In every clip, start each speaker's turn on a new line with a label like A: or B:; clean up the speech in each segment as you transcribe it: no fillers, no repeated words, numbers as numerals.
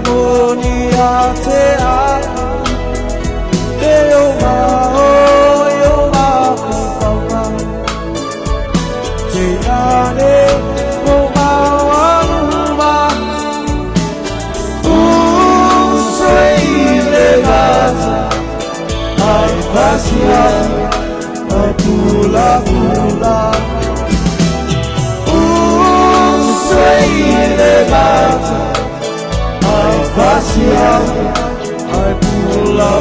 A: Monia te a te o ma papa te ane o ma wa sei le gata ai pasia ai pula sei le gata ai pasia ai pula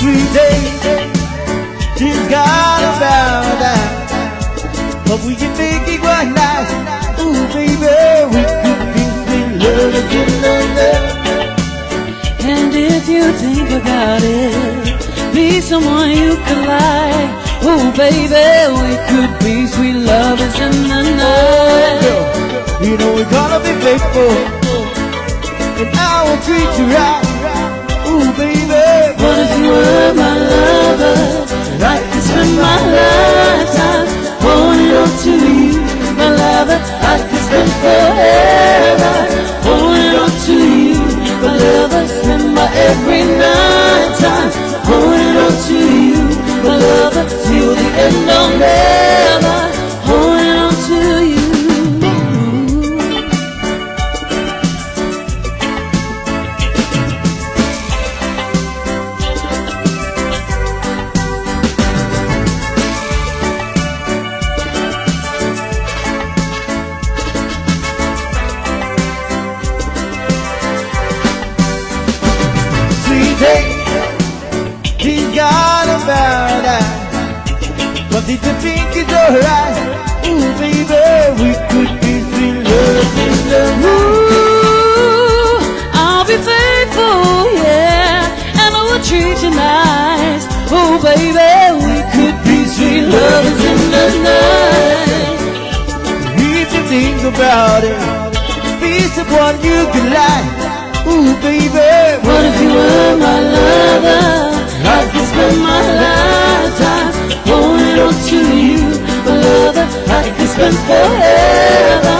A: sweet day, she's got a paradise. But we can make it quite nice. Ooh, baby, we could be sweet lovers in the night.
B: And if you think about it, be someone you could like. Oh, baby, we could be sweet lovers in the night.
A: Oh, you know we're gonna be faithful, and I will treat you right. Ooh, baby,
B: what if you were my lover? I could spend my lifetime holding on to you, my lover. I could spend forever holding on to you, my lover. Spend my every night time holding on to you, my lover, till the end of never holding on to you.
A: He's got a paradise, but did you think it's alright? Ooh, baby, we could be sweet lovers in the night.
B: Ooh, I'll be faithful, yeah, and I will treat you nice. Oh, baby, we could be sweet lovers in the night.
A: If you think about it, be someone you can like. Ooh, baby,
B: what if you were my lover? I could spend my lifetime holding on to you, my lover. I could spend forever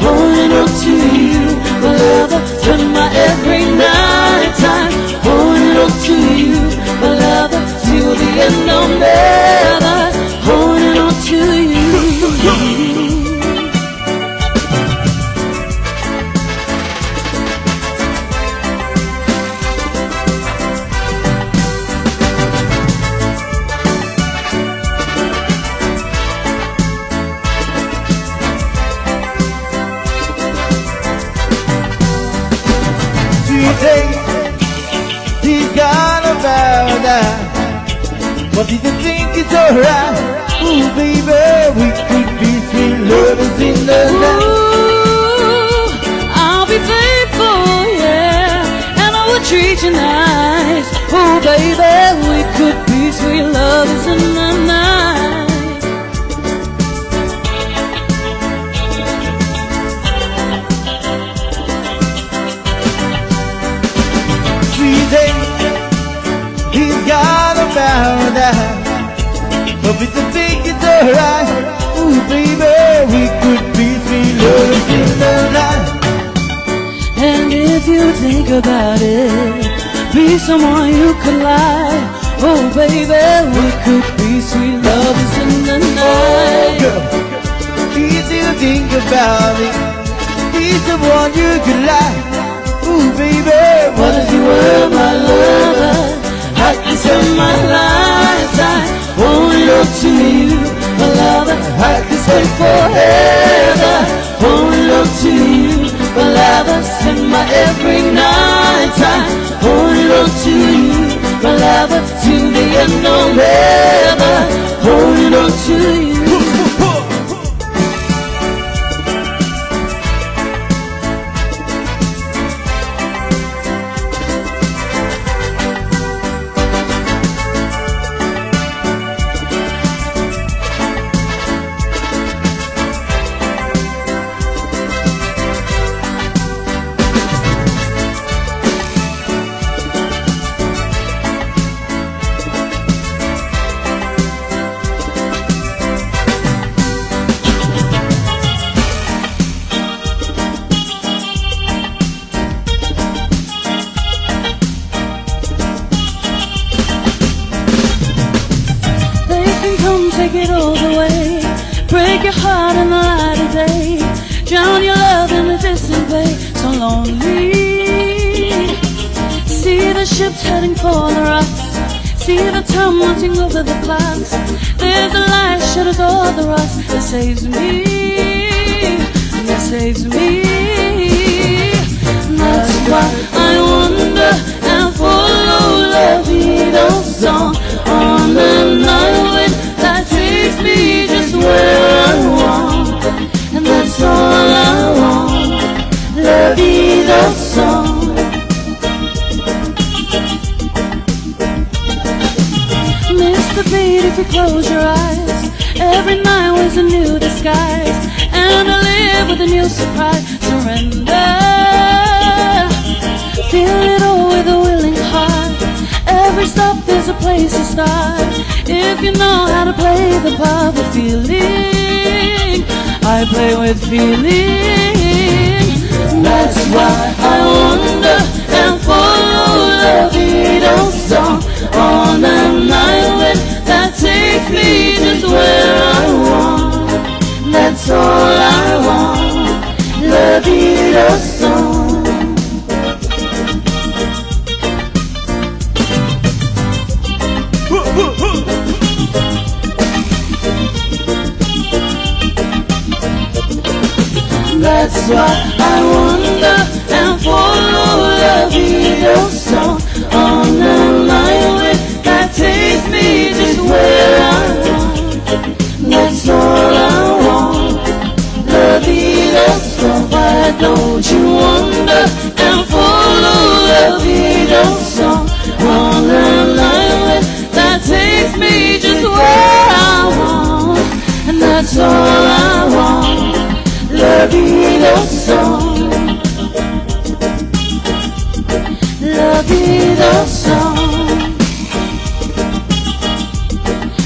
B: holding on to you, my lover. Spend my every night time holding on to you, my lover, till the end of never holding on to you.
A: He's got a paradise, but did you think it's alright? Ooh, baby, we could be sweet lovers in the night.
B: Ooh, I'll be faithful, yeah, and I will treat you nice. Oh, baby, we could be sweet lovers in the night.
A: He's got a paradise, but with the thing it's alright. Ooh, baby, we could be sweet lovers in the night.
B: And if you think about it, be someone you could like. Oh, baby, we could be sweet lovers in the night.
A: Oh, girl, if you think about it, be someone you could like. Ooh, baby,
B: what if you were my lover? I could spend my lifetime holding on to you, my lover. I could spend forever holding on to you, my lover. Spend my every night time holding on to you, my lover, till the end of never holding on to you. Take it all away, break your heart in the light of day, drown your love in the distant bay, so lonely. See the ships heading for the rocks, see the time marching over the clouds. There's a light shadows all the rocks that saves me, that saves me. That's why I wonder and follow love. la-vida song on an island that takes me just where I want, and that's all I want. La-vida song. Mr. Beat, if you close your eyes, every night was a new disguise, and I live with a new surprise. Surrender, feel it all with a willing heart. Every stop there's a place to start. If you know how to play the part with feeling, I play with feeling. That's why I wonder and follow la-vida song on an island that takes me just where I want. That's all I want. La-vida song. That's why I wonder and follow la-vida song on an island that takes me just where I want. That's all I want. La-vida song. Why don't you wonder and follow la-vida song on an island that takes me just where I want, and that's all I want. La-vida song. La-vida song.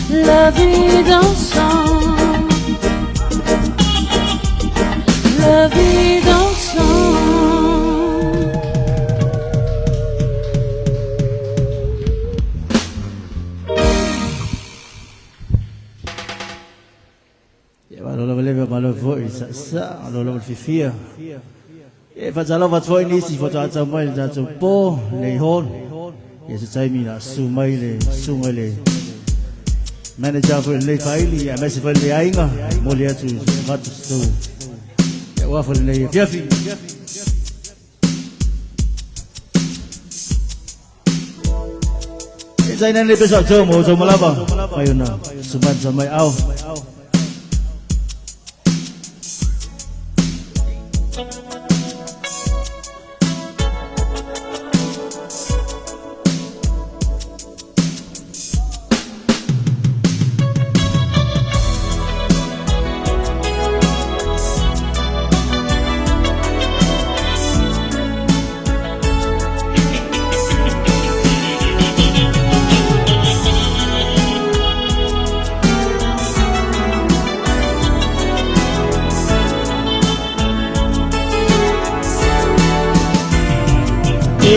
B: La-vida song. La-vida song.
A: Allora voleva malo voi sa allora vol fifia e fazalo vat voi ni si foto atsa mai da so po le hon ye sa chai mi na su mai le su mai le manager for le faili ya mesi for le ainga mo le atu vat su ya wa for le fiafi e sai nan le peso cho mo so malaba ayuna suman sa mai au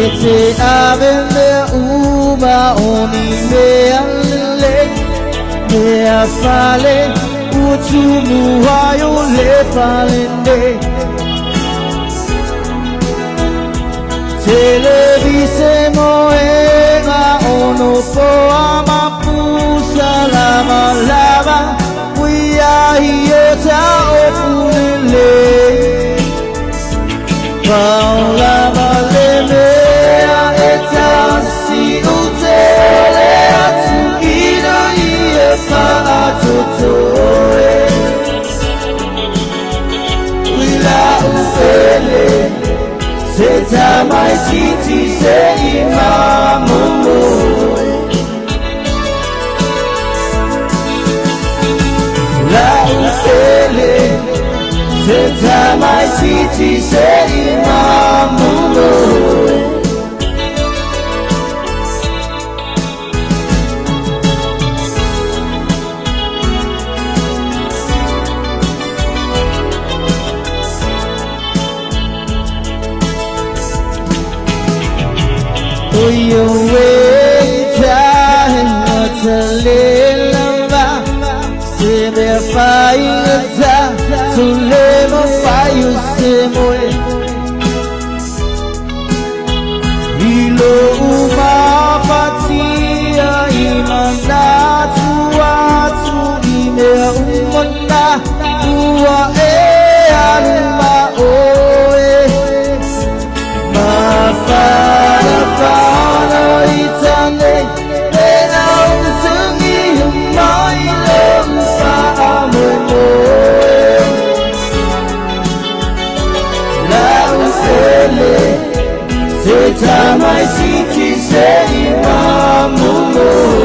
A: Ete avende uba oni me alle me afale utumu hayo le falende televise moega ono po amapusa la malava uia hieta opulele Paula Valemea etasi utele atu ina ie faatotoe Wila ufele seta mai titi se imamoe La ufele seta mai titi se imamoe Oyo weita natalelamba sebe faita sulemo fayu semoe Ilo uma patia imanatu atu ime umana ua alma oe Mafana fana itan
B: time I see you say you are more.